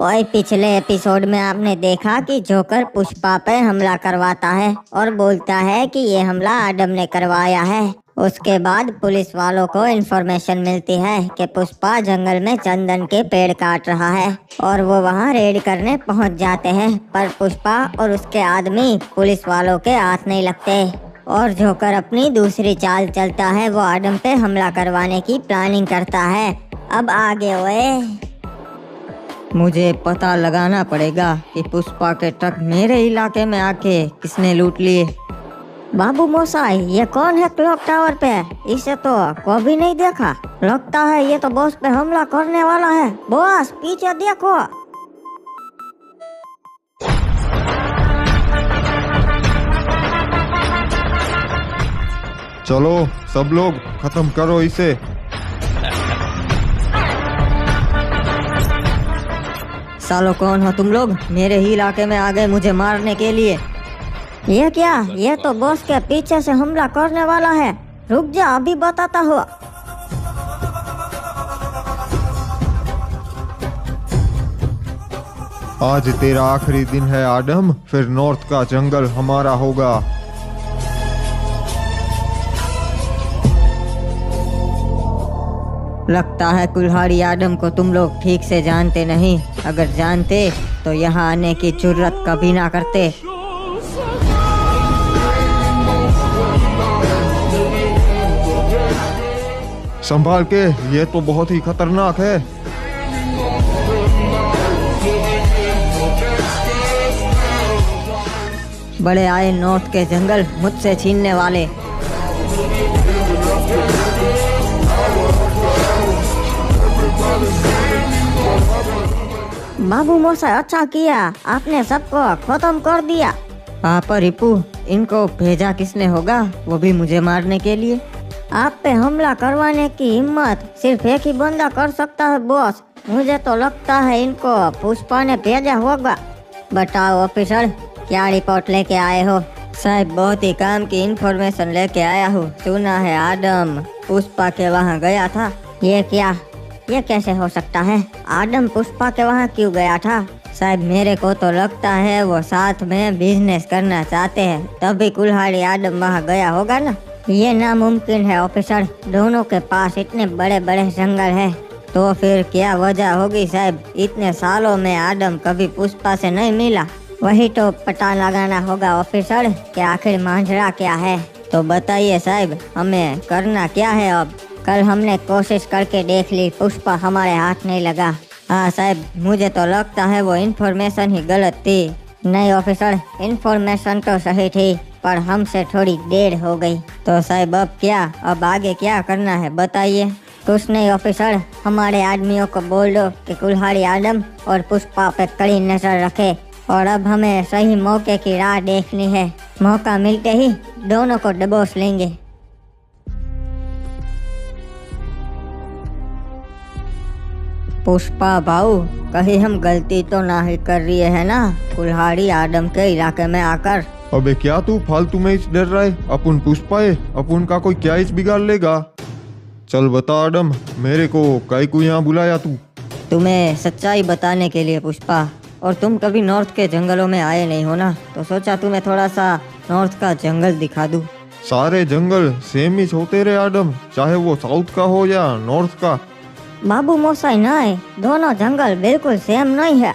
ओए, पिछले एपिसोड में आपने देखा कि जोकर पुष्पा पे हमला करवाता है और बोलता है कि ये हमला आडम ने करवाया है। उसके बाद पुलिस वालों को इन्फॉर्मेशन मिलती है कि पुष्पा जंगल में चंदन के पेड़ काट रहा है और वो वहाँ रेड करने पहुँच जाते हैं, पर पुष्पा और उसके आदमी पुलिस वालों के हाथ नहीं लगते और जोकर अपनी दूसरी चाल चलता है। वो आडम पे हमला करवाने की प्लानिंग करता है। अब आगे ओए। मुझे पता लगाना पड़ेगा कि पुष्पा के ट्रक मेरे इलाके में आके किसने लूट लिए। बाबू मोसाई, ये कौन है क्लॉक टावर पे? इसे तो कभी नहीं देखा। लगता है ये तो बॉस पे हमला करने वाला है। बॉस, पीछे देखो। चलो सब लोग खत्म करो इसे। सालो कौन हो तुम लोग? मेरे ही इलाके में आ गए मुझे मारने के लिए। ये क्या? ये तो बॉस के पीछे से हमला करने वाला है। रुक जा, अभी बताता हूँ। आज तेरा आखिरी दिन है आडम, फिर नॉर्थ का जंगल हमारा होगा। लगता है कुल्हाड़ी आडम को तुम लोग ठीक से जानते नहीं। अगर जानते तो यहाँ आने की जुर्रत कभी ना करते। संभाल के, ये तो बहुत ही खतरनाक है। बड़े आए नॉर्थ के जंगल मुझसे छीनने वाले। बाबू मोसाई, अच्छा किया, आपने सबको खत्म कर दिया। पापा रिपू, इनको भेजा किसने होगा, वो भी मुझे मारने के लिए? आप पे हमला करवाने की हिम्मत सिर्फ एक ही बंदा कर सकता है बॉस। मुझे तो लगता है इनको पुष्पा ने भेजा होगा। बताओ ऑफिसर, क्या रिपोर्ट लेके आए हो? साहब, बहुत ही काम की इन्फॉर्मेशन लेके आया हूँ। सुना है आडम पुष्पा के वहाँ गया था। ये क्या? ये कैसे हो सकता है? आडम पुष्पा के वहाँ क्यों गया था? साहब, मेरे को तो लगता है वो साथ में बिजनेस करना चाहते हैं, तभी कुल्हाड़ी आडम वहाँ गया होगा ना। ये नामुमकिन है ऑफिसर, दोनों के पास इतने बड़े बड़े जंगल है। तो फिर क्या वजह होगी साहब? इतने सालों में आडम कभी पुष्पा से नहीं मिला। वही तो पता लगाना होगा ऑफिसर कि आखिर मांझरा क्या है। तो बताइए साहब, हमें करना क्या है अब? कल हमने कोशिश करके देख ली, पुष्पा हमारे हाथ नहीं लगा। हाँ साहब, मुझे तो लगता है वो इन्फॉर्मेशन ही गलत थी। नहीं ऑफिसर, इन्फॉर्मेशन तो सही थी, पर हमसे थोड़ी देर हो गई। तो साहब अब क्या? अब आगे क्या करना है बताइए। कुछ नहीं ऑफिसर, हमारे आदमियों को बोल दो कि कुल्हाड़ी आडम और पुष्पा पे कड़ी नजर रखे और अब हमें सही मौके की राह देखनी है। मौका मिलते ही दोनों को दबोच लेंगे। पुष्पा भाऊ, कहीं हम गलती तो ना ही कर रही है ना कुल्हाड़ी आडम के इलाके में आकर? अबे क्या तू फालतू में इस डर रहा है? अपन पुष्पा है, अपन का कोई क्या इस बिगाड़ लेगा। चल बता आडम, मेरे को काहे को यहाँ बुलाया तू? तुम्हें सच्चाई बताने के लिए पुष्पा। और तुम कभी नॉर्थ के जंगलों में आए नहीं हो ना, तो सोचा तुम्हें थोड़ा सा नॉर्थ का जंगल दिखा दूं। सारे जंगल सेम ही होते रहे आडम, चाहे वो साउथ का हो या नॉर्थ का। बाबू मोसाई, नहीं, दोनों जंगल बिल्कुल सेम नहीं है।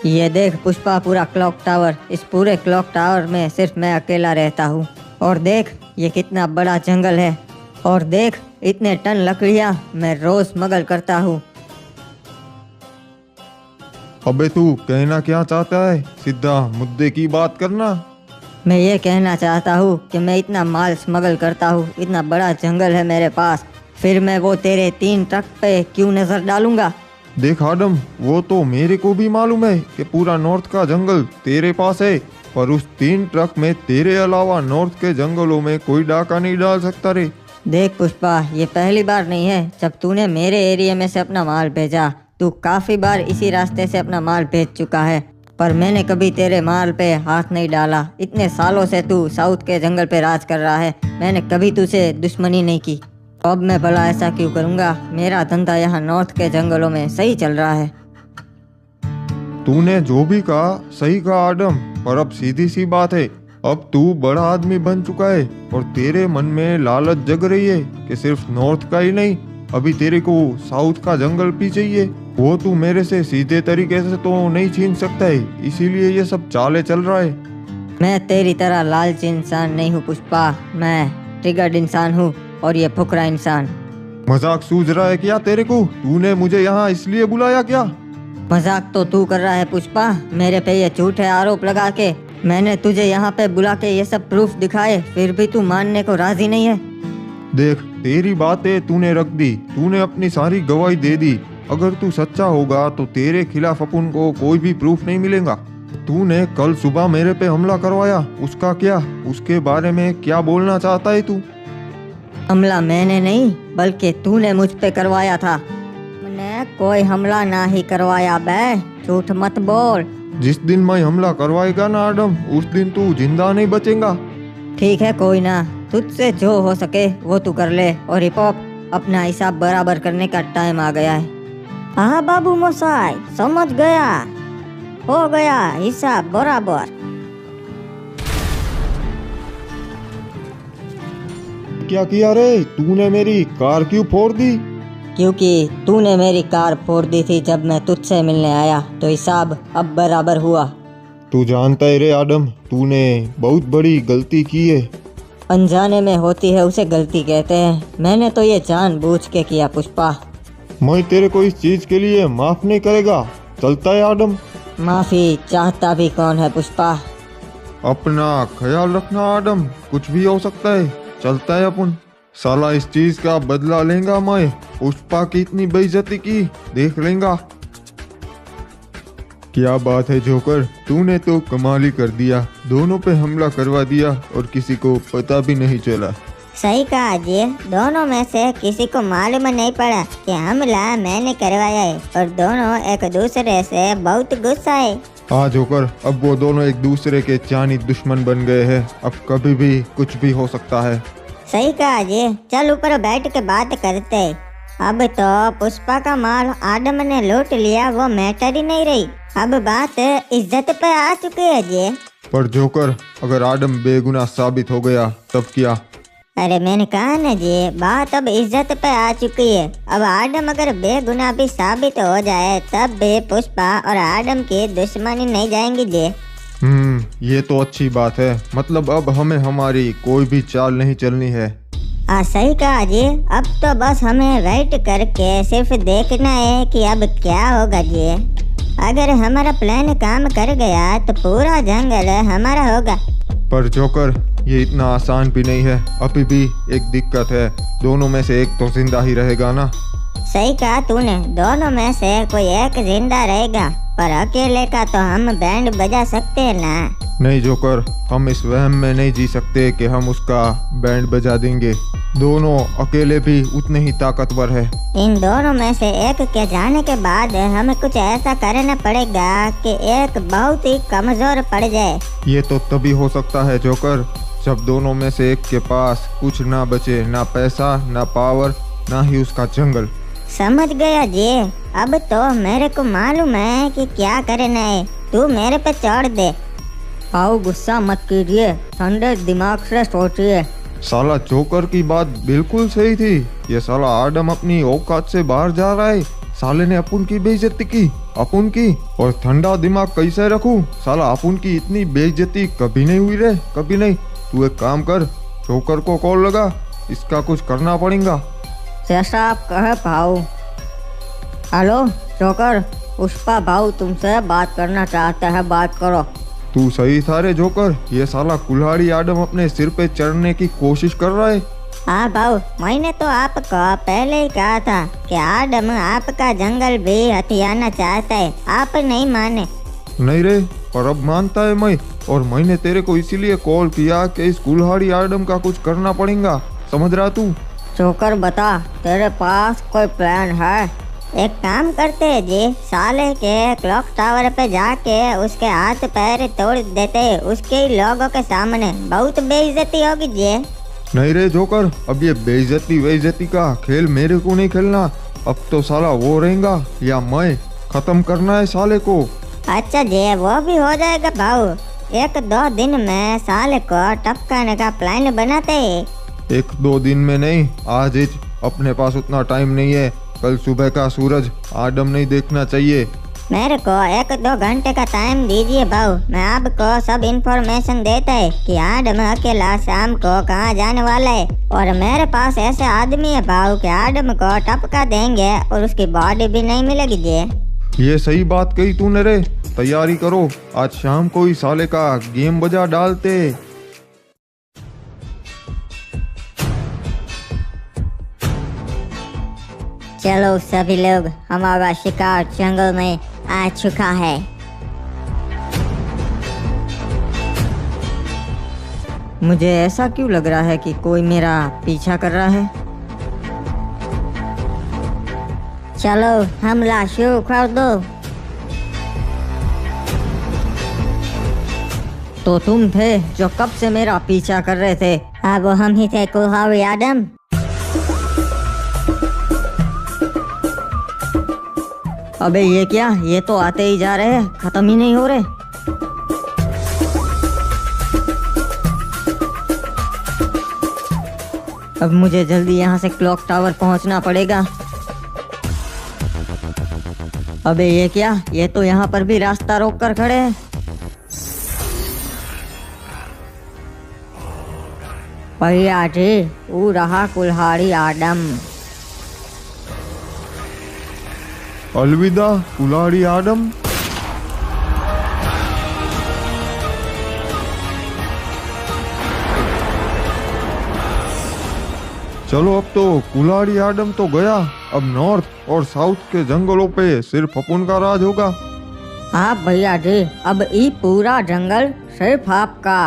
ये देख पुष्पा, पूरा क्लॉक टावर, इस पूरे क्लॉक टावर में सिर्फ मैं अकेला रहता हूँ। और देख ये कितना बड़ा जंगल है, और देख इतने टन लकड़ियाँ मैं रोज स्मगल करता हूँ। अबे तू कहना क्या चाहता है? सीधा मुद्दे की बात करना। मैं ये कहना चाहता हूँ कि मैं इतना माल स्मगल करता हूँ, इतना बड़ा जंगल है मेरे पास, फिर मैं वो तेरे 3 ट्रक पे क्यों नजर डालूंगा? देख आडम, वो तो मेरे को भी मालूम है कि पूरा नॉर्थ का जंगल तेरे पास है, पर उस 3 ट्रक में तेरे अलावा नॉर्थ के जंगलों में कोई डाका नहीं डाल सकता रे। देख पुष्पा, ये पहली बार नहीं है जब तूने मेरे एरिया में से अपना माल भेजा। तू काफी बार इसी रास्ते से अपना माल भेज चुका है, पर मैंने कभी तेरे माल पे हाथ नहीं डाला। इतने सालों से तू साउथ के जंगल पे राज कर रहा है, मैंने कभी तुझसे दुश्मनी नहीं की। अब मैं भला ऐसा क्यों करूँगा? मेरा धंधा यहाँ नॉर्थ के जंगलों में सही चल रहा है। तूने जो भी कहा सही कहा आडम, पर अब सीधी सी बात है, अब तू बड़ा आदमी बन चुका है और तेरे मन में लालच जग रही है कि सिर्फ नॉर्थ का ही नहीं, अभी तेरे को साउथ का जंगल भी चाहिए। वो तू मेरे से सीधे तरीके से तो नहीं छीन सकता है, इसीलिए ये सब चाले चल रहा है। मैं तेरी तरह लालची इंसान नहीं हूँ पुष्पा, मैं ट्रिगर्ड इंसान हूँ और ये फुकरा इंसान। मजाक सूझ रहा है क्या तेरे को? तूने मुझे यहाँ इसलिए बुलाया क्या? मजाक तो तू कर रहा है पुष्पा, मेरे पे ये झूठे आरोप लगा के मैंने तुझे यहाँ पे बुला के ये सब प्रूफ दिखाए, फिर भी तू मानने को राजी नहीं है। देख, तेरी बातें तूने रख दी, तूने अपनी सारी गवाही दे दी। अगर तू सच्चा होगा तो तेरे खिलाफ अपन को कोई भी प्रूफ नहीं मिलेगा। तूने कल सुबह मेरे पे हमला करवाया, उसका क्या? उसके बारे में क्या बोलना चाहता है तू? हमला मैंने नहीं बल्कि तूने मुझ पे करवाया था। मैंने कोई हमला ना ही करवाया बे, झूठ मत बोल। जिस दिन मैं हमला करवाएगा ना आडम, उस दिन तू जिंदा नहीं बचेगा। ठीक है कोई ना, तुझसे जो हो सके वो तू कर ले, और हिप हॉप अपना हिसाब बराबर करने का टाइम आ गया है। हाँ बाबू मोसाई, समझ गया, हो गया हिसाब बराबर। क्या किया रे? तूने मेरी कार क्यों फोड़ दी? क्योंकि तूने मेरी कार फोड़ दी थी जब मैं तुझसे मिलने आया, तो हिसाब अब बराबर हुआ। तू जानता है रे आडम, तूने बहुत बड़ी गलती की है। अनजाने में होती है उसे गलती कहते हैं, मैंने तो ये जानबूझ के किया पुष्पा। मैं तेरे को इस चीज के लिए माफ नहीं करेगा, चलता है आडम। माफी चाहता भी कौन है पुष्पा। अपना ख्याल रखना आडम, कुछ भी हो सकता है, चलता है अपन। साला इस चीज का बदला लेगा मैं, पुष्पा की इतनी बेइज्जती की देख लेगा। क्या बात है जोकर, तूने तो कमाल ही कर दिया, दोनों पे हमला करवा दिया और किसी को पता भी नहीं चला। सही कहा जी, दोनों में से किसी को मालूम नहीं पड़ा कि हमला मैंने करवाया है और दोनों एक दूसरे से बहुत गुस्सा है। हाँ जोकर, अब वो दोनों एक दूसरे के जानी दुश्मन बन गए हैं, अब कभी भी कुछ भी हो सकता है। सही कहा जी, चल ऊपर बैठ के बात करते हैं। अब तो पुष्पा का माल आडम ने लूट लिया, वो मैटर ही नहीं रही, अब बात इज्जत पे आ चुकी है जी। पर जोकर, अगर आडम बेगुनाह साबित हो गया तब क्या? अरे मैंने कहा ना जी, बात अब इज्जत पे आ चुकी है। अब आडम अगर बेगुनाह भी साबित हो जाए तब भी पुष्पा और आडम की दुश्मनी नहीं जाएंगी जी। ये तो अच्छी बात है, मतलब अब हमें हमारी कोई भी चाल नहीं चलनी है। सही कहा जी, अब तो बस हमें वेट करके सिर्फ देखना है कि अब क्या होगा जी। अगर हमारा प्लान काम कर गया तो पूरा जंगल हमारा होगा। पर जोकर, ये इतना आसान भी नहीं है, अभी भी एक दिक्कत है, दोनों में से एक तो जिंदा ही रहेगा ना। सही कहा तूने, दोनों में से कोई एक जिंदा रहेगा, पर अकेले का तो हम बैंड बजा सकते हैं ना। नहीं जोकर, हम इस वहम में नहीं जी सकते कि हम उसका बैंड बजा देंगे, दोनों अकेले भी उतने ही ताकतवर है। इन दोनों में से एक के जाने के बाद हमें कुछ ऐसा करना पड़ेगा कि एक बहुत ही कमजोर पड़ जाए। ये तो तभी हो सकता है जोकर, जब दोनों में से एक के पास कुछ ना बचे, ना पैसा, ना पावर, ना ही उसका जंगल। समझ गया जी, अब तो मेरे को मालूम है कि क्या करना है, तू मेरे पे छोड़ दे। आओ गुस्सा मत कीजिए, ठंडे दिमाग से सोचिए। साला जोकर की बात बिल्कुल सही थी, ये साला आडम अपनी औकात से बाहर जा रहा है, साले ने अपन की बेइज्जती की, अपन की, और ठंडा दिमाग कैसे रखूं? साला अपन की इतनी बेइज्जती कभी नहीं हुई रे, कभी नहीं। तू एक काम कर, जोकर को कॉल लगा, इसका कुछ करना पड़ेगा। जैसा आप कहे भाऊ। हेलो जोकर, पुष्पा भाऊ तुमसे बात करना चाहते हैं, बात करो। तू सही था रे जोकर, ये साला कुल्हाड़ी आडम अपने सिर पे चढ़ने की कोशिश कर रहा है। हाँ भाऊ, मैंने तो आपको पहले ही कहा था कि आडम आपका जंगल भी हथियाना चाहता है, आप नहीं माने। नहीं रे, पर अब मानता है मैं, और मैंने तेरे को इसीलिए कॉल किया कि इस कुल्हाड़ी आडम का कुछ करना पड़ेगा, समझ रहा तू? जोकर बता, तेरे पास कोई प्लान है? एक काम करते हैं जी, साले के क्लॉक टावर पे जाके उसके हाथ पैर तोड़ देते, उसके लोगों के सामने, बहुत बेइज्जती होगी जी। नहीं रे जोकर, अब ये बेइज्जती का खेल मेरे को नहीं खेलना, अब तो साला वो रहेगा या मैं, खत्म करना है साले को। अच्छा जी, वो भी हो जाएगा भाऊ। 1-2 दिन में साले को टपकाने का प्लान बनाते हैं। 1-2 दिन में नहीं, आज ही। अपने पास उतना टाइम नहीं है। कल सुबह का सूरज आडम नहीं देखना चाहिए। मेरे को 1-2 घंटे का टाइम दीजिए भाऊ। मैं आपको सब इन्फॉर्मेशन देता है कि आडम अकेला शाम को कहाँ जाने वाला है। और मेरे पास ऐसे आदमी है भाऊ कि आडम को टपका देंगे और उसकी बॉडी भी नहीं मिलेगी जी। ये सही बात कही तूने रे। तैयारी करो, आज शाम को ही साले का गेम बजा डालते। चलो सभी लोग, हमारा शिकार जंगल में आ चुका है। मुझे ऐसा क्यों लग रहा है कि कोई मेरा पीछा कर रहा है? चलो हमला शुरू कर दो। तो तुम थे जो कब से मेरा पीछा कर रहे थे? अब हम ही थे कुल्हाड़ी आदम। अबे ये क्या, ये तो आते ही जा रहे हैं, खत्म ही नहीं हो रहे। अब मुझे जल्दी यहाँ से क्लॉक टावर पहुँचना पड़ेगा। अबे ये क्या, ये तो यहाँ पर भी रास्ता रोक कर खड़े हैं। भैया जी, वो रहा कुल्हाड़ी आदम। अलविदा कुल्हाड़ी आडम। चलो अब तो कुल्हाड़ी आडम तो गया। अब नॉर्थ और साउथ के जंगलों पे सिर्फ अपन का राज होगा। हाँ भैया जी, अब ये पूरा जंगल सिर्फ आपका।